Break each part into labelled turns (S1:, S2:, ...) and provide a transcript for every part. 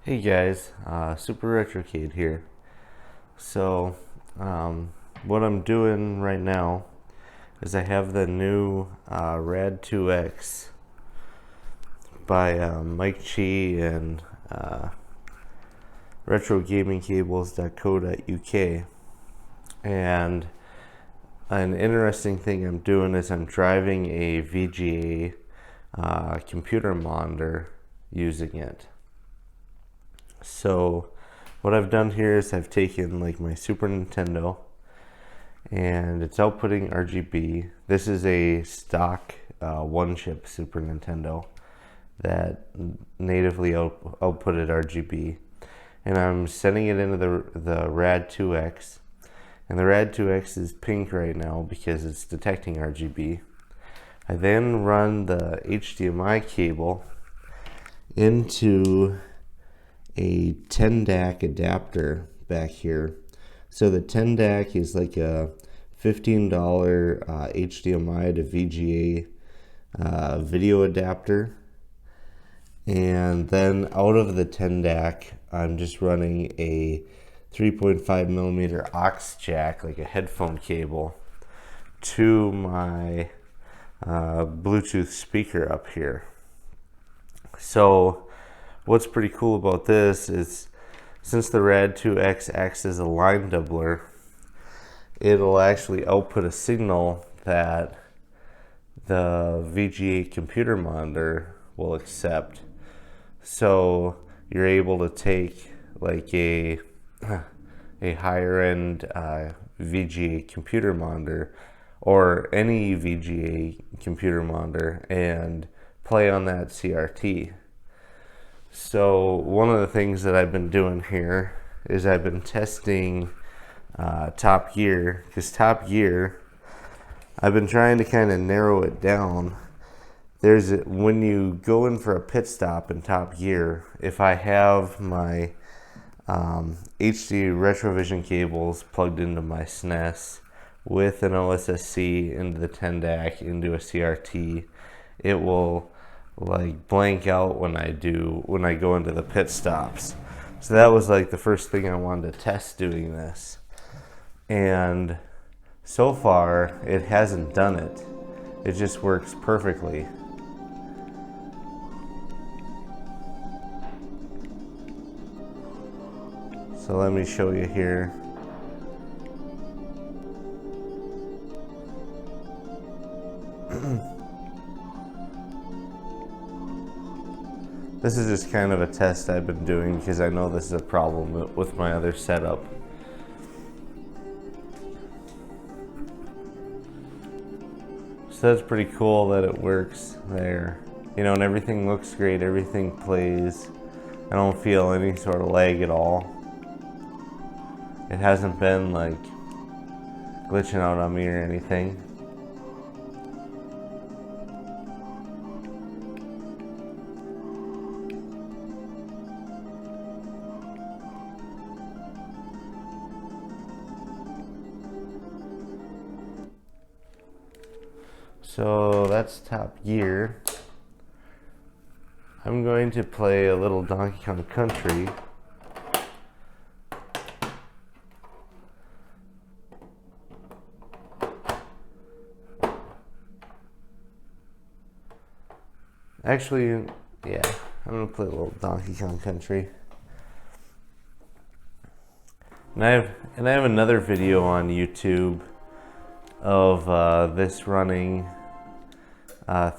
S1: Hey guys, Super Retrocade here. So, what I'm doing right now is I have the new RAD2X by Mike Chi and retrogamingcables.co.uk. And an interesting thing I'm doing is I'm driving a VGA computer monitor using it. So what I've done here is I've taken like my Super Nintendo and it's outputting RGB. This is a stock one chip Super Nintendo that natively outputted RGB, and I'm sending it into the RAD2X, and the RAD2X is pink right now because it's detecting RGB. I then run the HDMI cable into a 10 DAC adapter back here. So the 10 DAC is like a $15 HDMI to VGA video adapter. And then out of the 10 DAC, I'm just running a 3.5 millimeter aux jack, like a headphone cable, to my Bluetooth speaker up here. So what's pretty cool about this is, since the RAD2X acts as a line doubler, it'll actually output a signal that the VGA computer monitor will accept. So you're able to take like a higher end VGA computer monitor or any VGA computer monitor and play on that CRT. So one of the things that I've been doing here is I've been testing Top Gear, because Top Gear, I've been trying to kind of narrow it down. When you go in for a pit stop in Top Gear, if I have my HD Retrovision cables plugged into my SNES with an OSSC into the 10 DAC into a CRT, it will like blank out when I go into the pit stops. So that was like the first thing I wanted to test doing this, and so far it hasn't done it. It just works perfectly. So let me show you here. This is just kind of a test I've been doing because I know this is a problem with my other setup. So that's pretty cool that it works there. You know, and everything looks great, everything plays. I don't feel any sort of lag at all. It hasn't been like glitching out on me or anything. So that's Top Gear. I'm going to play a little Donkey Kong Country. Actually, yeah, I'm going to play a little Donkey Kong Country. And I have another video on YouTube of this running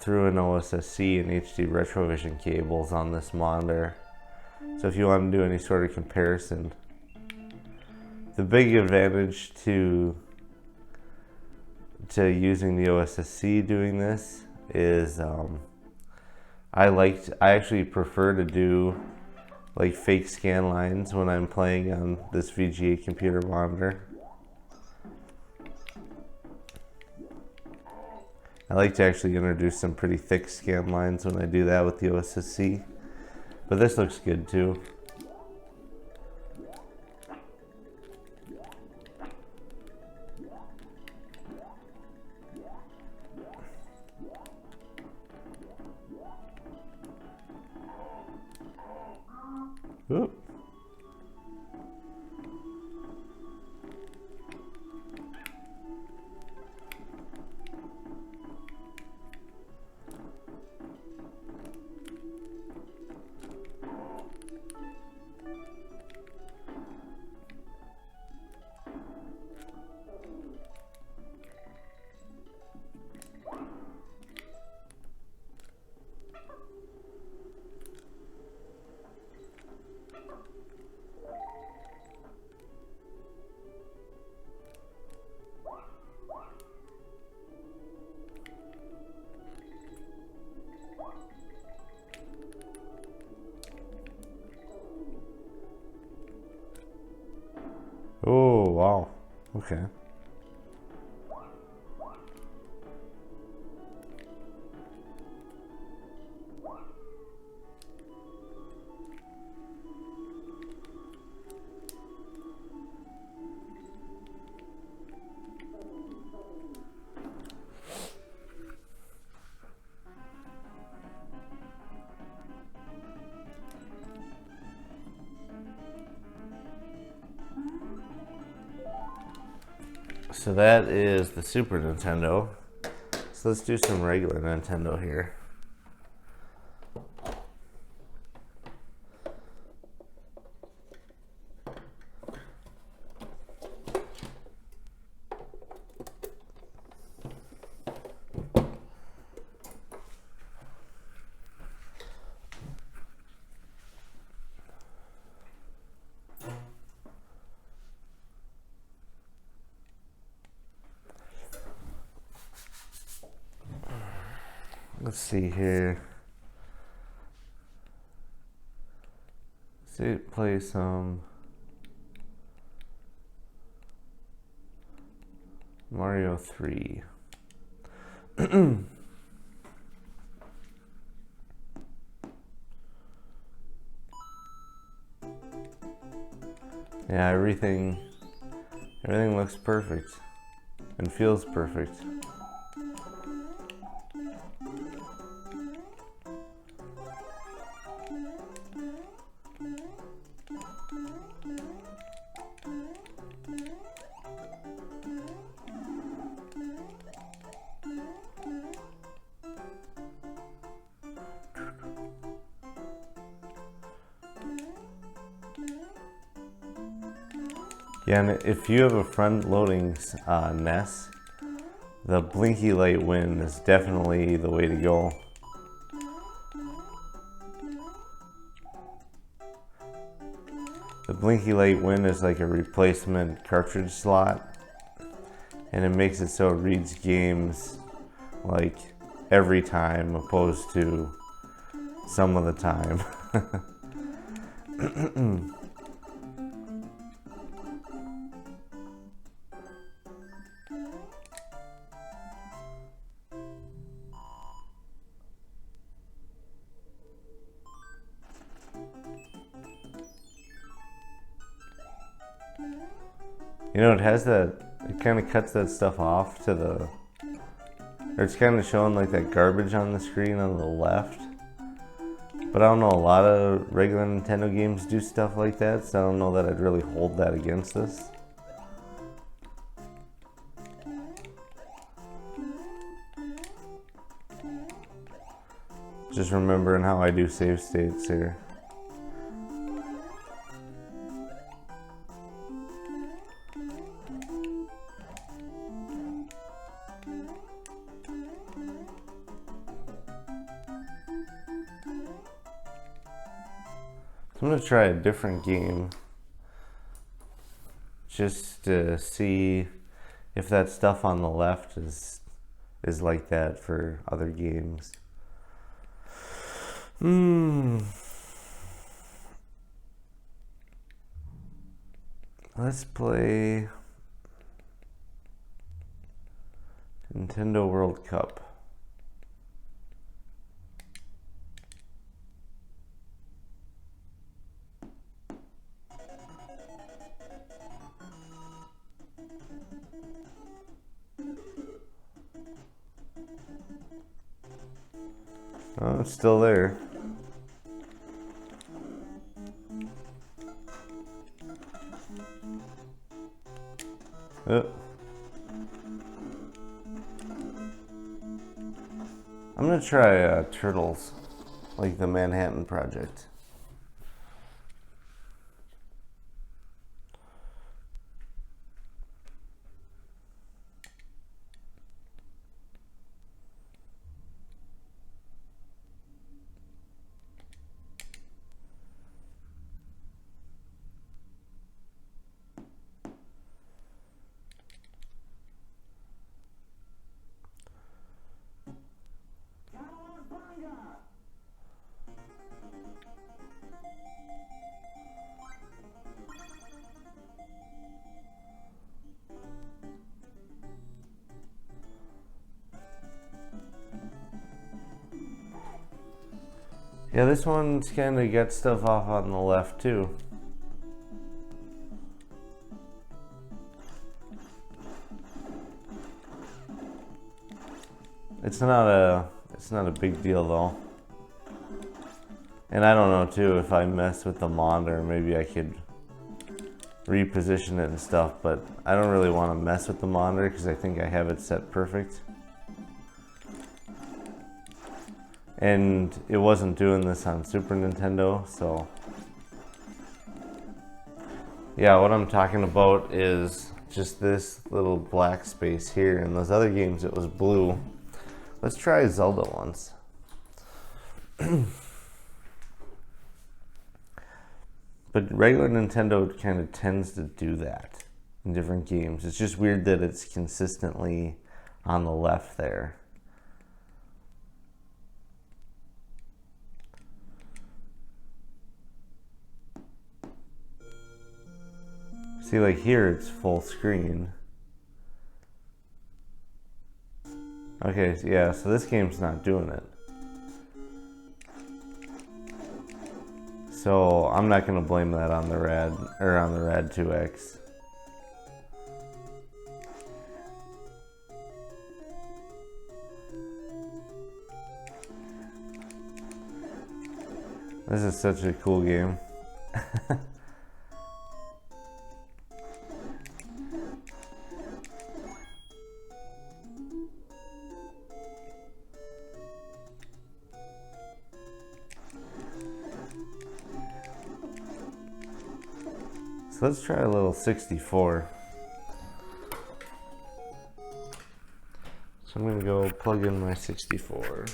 S1: through an OSSC and HD Retrovision cables on this monitor. So if you want to do any sort of comparison, the big advantage to using the OSSC doing this is I actually prefer to do like fake scan lines when I'm playing on this VGA computer monitor. I like to actually introduce some pretty thick scan lines when I do that with the OSSC, but this looks good too. Ooh. wow. Okay. So that is the Super Nintendo. So let's do some regular Nintendo here. Let's see here. Let's play some Mario 3. Yeah, everything looks perfect and feels perfect. Yeah, and if you have a front-loading NES, the blinky light win is definitely the way to go. The blinky light win is like a replacement cartridge slot, and it makes it so it reads games like every time opposed to some of the time. You know, it has that, it kind of cuts that stuff off to the, or it's kind of showing like that garbage on the screen on the left. But I don't know, a lot of regular Nintendo games do stuff like that, so I don't know that I'd really hold that against this. Just remembering how I do save states here. So I'm going to try a different game just to see if that stuff on the left is like that for other games. Let's play Nintendo World Cup. Oh, it's still there. Oh. I'm gonna try Turtles, like the Manhattan Project. Yeah, this one's kind of got stuff off on the left too. It's not a big deal though. And I don't know too, if I mess with the monitor, maybe I could reposition it and stuff, but I don't really want to mess with the monitor because I think I have it set perfect. And it wasn't doing this on Super Nintendo, so yeah, what I'm talking about is just this little black space here. In those other games it was blue. Let's try Zelda once. But regular Nintendo kind of tends to do that in different games. It's just weird that it's consistently on the left there. See, like here it's full screen. Okay, so yeah, so this game's not doing it. So I'm not gonna blame that on the RAD2X. This is such a cool game. So let's try a little 64. So I'm gonna go plug in my 64.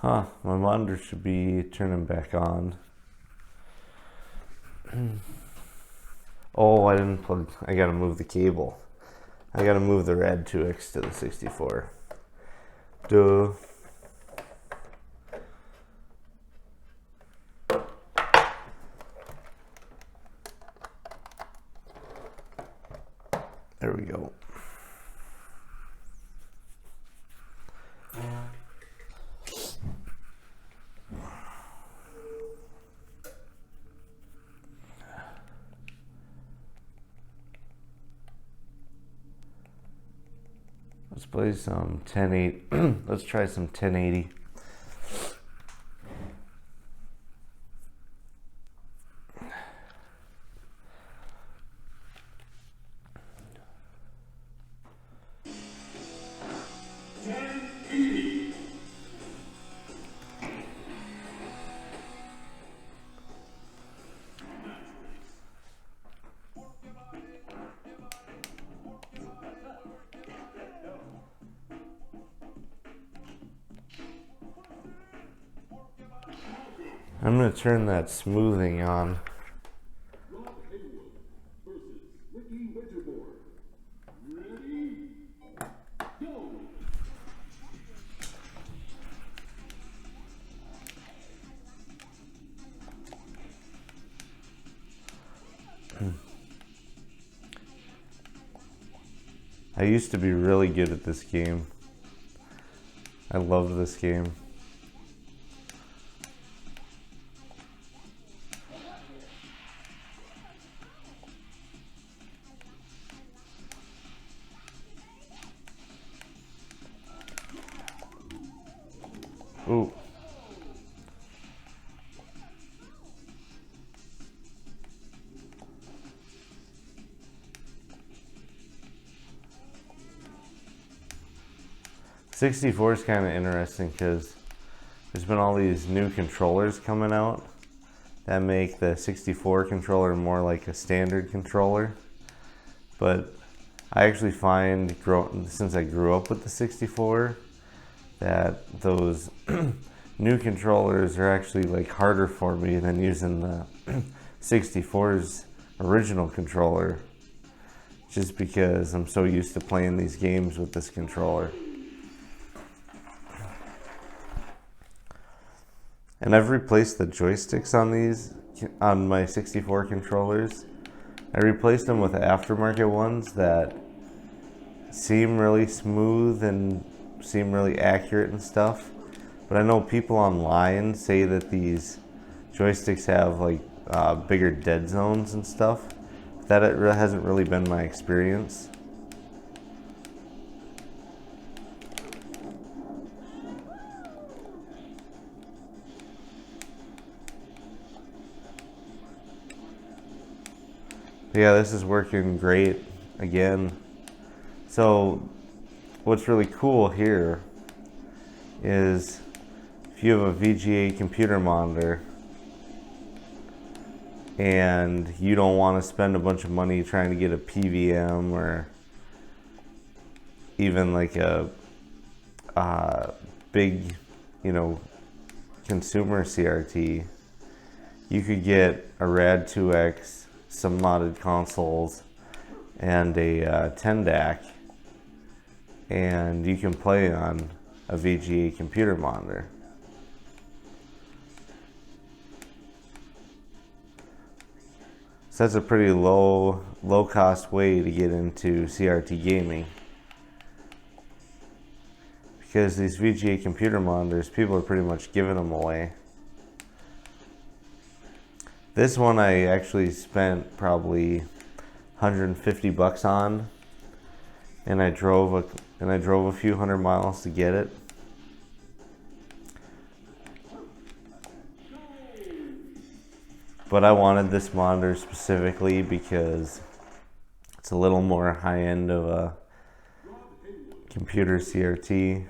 S1: Huh, my monitor should be turning back on. Oh, I didn't plug, I gotta move the cable. I gotta move the RAD2X to the 64. Duh. There we go. Let's play some 1080. Let's try some 1080. I'm going to turn that smoothing on. I used to be really good at this game. I loved this game. Ooh. '64 is kind of interesting because there's been all these new controllers coming out that make the 64 controller more like a standard controller. But I actually find, since I grew up with the 64, that those new controllers are actually like harder for me than using the 64's original controller, just because I'm so used to playing these games with this controller. And I've replaced the joysticks on my 64 controllers. I replaced them with aftermarket ones that seem really smooth and seem really accurate and stuff. But I know people online say that these joysticks have like bigger dead zones and stuff. That hasn't really been my experience. Yeah, this is working great again. So what's really cool here is if you have a VGA computer monitor and you don't want to spend a bunch of money trying to get a PVM or even like a big, consumer CRT, you could get a RAD2X, some modded consoles, and a 10 DAC, and you can play on a VGA computer monitor. So that's a pretty low cost way to get into CRT gaming, because these VGA computer monitors, people are pretty much giving them away. This one I actually spent probably 150 bucks on, and I drove a few hundred miles to get it. But I wanted this monitor specifically because it's a little more high end of a computer CRT,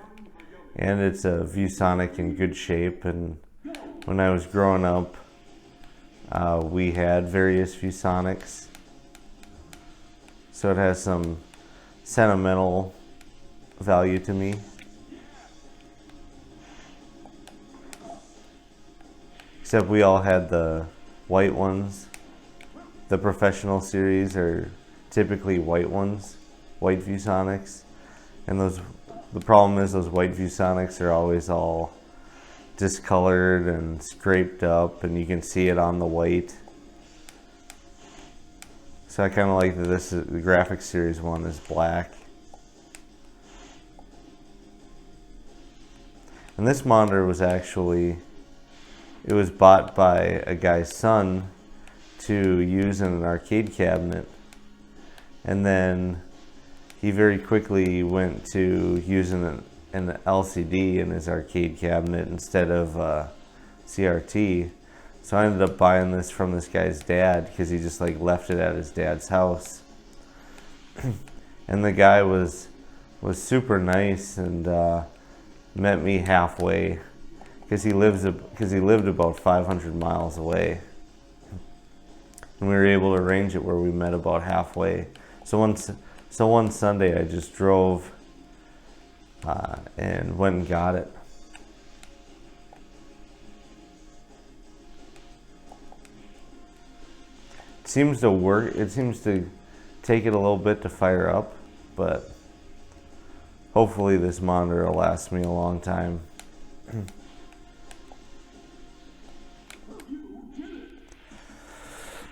S1: and it's a Viewsonic in good shape. And when I was growing up, we had various Viewsonics, so it has some sentimental value to me. Except we all had the white ones. The professional series are typically white ones, white Viewsonics, and the problem is those white Viewsonics are always all discolored and scraped up, and you can see it on the white. So I kind of like that the graphics series one is black. And this monitor was actually, it was bought by a guy's son to use in an arcade cabinet, and then he very quickly went to using an LCD in his arcade cabinet instead of CRT. So I ended up buying this from this guy's dad because he just like left it at his dad's house. And the guy was super nice and met me halfway because he lived about 500 miles away, and we were able to arrange it where we met about halfway. So one Sunday I just drove and went and got it. It seems to work. It seems to take it a little bit to fire up, but hopefully this monitor will last me a long time.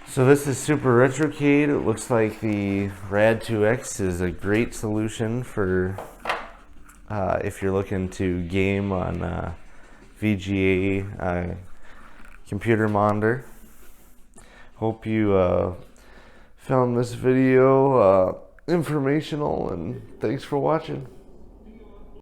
S1: So this is Super Retrocade. It looks like the RAD2X is a great solution for if you're looking to game on VGA computer monitor. Hope you found this video informational, and thanks for watching.